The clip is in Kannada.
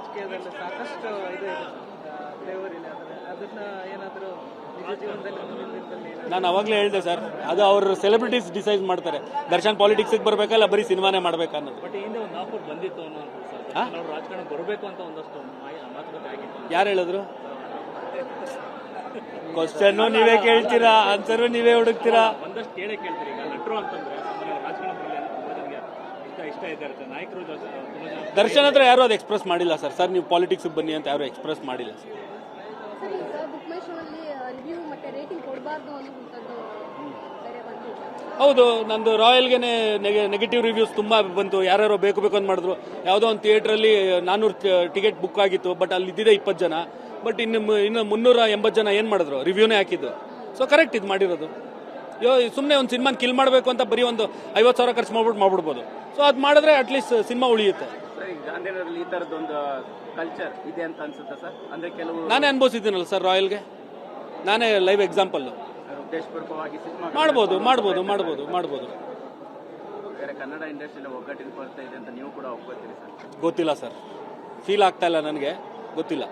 ರಾಜಕೀಯದಲ್ಲಿ ಸಾಕಷ್ಟು ಇದೆ ಫ್ಲೇವರ್ ಇದೆ, ಅದನ್ನ ಏನಾದರೂ ನಿಜ ಜೀವನದಲ್ಲಿ ಮುಂದಿನ ದಿನದಲ್ಲಿ ನಾನು ಅವಾಗಲೇ ಹೇಳಿದೆ ಸರ್, ಅದು ಅವರು ಸೆಲೆಬ್ರಿಟೀಸ್ ಡಿಸೈಡ್ ಮಾಡ್ತಾರೆ. ದರ್ಶನ್ ಪಾಲಿಟಿಕ್ಸ್ಗೆ ಬರಬೇಕಲ್ಲ, ಬರೀ ಸಿನಿಮಾನೇ ಮಾಡ್ಬೇಕು ಅನ್ನೋದು. ಬಟ್ ಹಿಂದೆ ಒಂದು ಆಫರ್ ಬಂದಿತ್ತು ಅನ್ನೋ ಸರ್, ಅವ್ರು ರಾಜಕಾರಣ ಬರಬೇಕು ಅಂತ ಒಂದಷ್ಟು ಮಾತುಕತೆ ಆಗಿತ್ತು. ಯಾರು ಹೇಳಿದ್ರು? ಕ್ವಶನ್ ನೀವೇ ಕೇಳ್ತೀರಾ, ಆನ್ಸರು ನೀವೇ ಹುಡುಕ್ತೀರಾ. ಒಂದಷ್ಟು ಕೇಳೇ ಕೇಳ್ತೀರಿ. ಈಗ ನಟರು ಅಂತಂದ್ರೆ ರಾಜಕಾರಣ ಬರಲಿ ಅಂತ ತುಂಬಾ ಜನಕ್ಕೆ ಇಷ್ಟ ಇದೆ ಇರುತ್ತೆ. ನಾಯಕರು ತುಂಬಾ ಜನ ದರ್ಶನ್ ಹತ್ರ ಯಾರು ಅದು ಎಕ್ಸ್ಪ್ರೆಸ್ ಮಾಡಿಲ್ಲ ಸರ್. ಸರ್ ನೀವು ಪಾಲಿಟಿಕ್ಸ್ ಬನ್ನಿ ಅಂತ ಯಾರು ಎಕ್ಸ್ಪ್ರೆಸ್ ಮಾಡಿಲ್ಲ ಸರ್. ಹೌದು, ನಂದು ರಾಯಲ್ಗೆನೆ ನೆಗೆಟಿವ್ ರಿವ್ಯೂಸ್ ತುಂಬ ಬಂತು. ಯಾರ್ಯಾರೋ ಬೇಕು ಅಂತ ಮಾಡಿದ್ರು. ಯಾವುದೋ ಒಂದು ಥಿಯೇಟ್ರಲ್ಲಿ 400 ಟಿಕೆಟ್ ಬುಕ್ ಆಗಿತ್ತು, ಬಟ್ ಅಲ್ಲಿ ಇದ್ದಿದೆ 20 ಜನ. ಬಟ್ ಇನ್ನು 380 ಜನ ಏನು ಮಾಡಿದ್ರು, ರಿವ್ಯೂನೇ ಹಾಕಿದ್ದು. ಸೊ ಕರೆಕ್ಟ್ ಇದು ಮಾಡಿರೋದು. ಸುಮ್ಮನೆ ಒಂದು ಸಿನಿಮಾನ ಕಿಲ್ ಮಾಡಬೇಕು ಅಂತ ಬರೀ ಒಂದು 50,000 ಖರ್ಚು ಮಾಡ್ಬಿಡ್ಬೋದು. ಸೊ ಅದು ಮಾಡಿದ್ರೆ ಅಟ್ಲೀಸ್ಟ್ ಸಿನಿಮಾ ಉಳಿಯುತ್ತೆ. ಗಾಂಧಿನಗರಲ್ಲಿ ಈ ಥರದ್ದೊಂದು ಕಲ್ಚರ್ ಇದೆ ಅಂತ ಅನ್ಸುತ್ತೆ ಸರ್. ಅಂದ್ರೆ ಕೆಲವು ನಾನೇ ಅನುಭವಿಸಿದ್ದೀನಲ್ಲ ಸರ್ ರಾಯಲ್ಗೆ, ನಾನೇ ಲೈವ್ ಎಕ್ಸಾಂಪಲ್ಲು. ಉದ್ದೇಶಪೂರ್ವಕವಾಗಿ ಸಿನಿಮಾ ಮಾಡ್ಬೋದು. ಬೇರೆ ಕನ್ನಡ ಇಂಡಸ್ಟ್ರಿಯಲ್ಲಿ ಒಗ್ಗಟ್ಟಿನ ಕೊರತೆ ಇದೆ ಅಂತ ನೀವು ಕೂಡ ಒಪ್ಕೋತೀರಿ ಸರ್? ಗೊತ್ತಿಲ್ಲ ಸರ್, ಫೀಲ್ ಆಗ್ತಾ ಇಲ್ಲ ನನಗೆ, ಗೊತ್ತಿಲ್ಲ.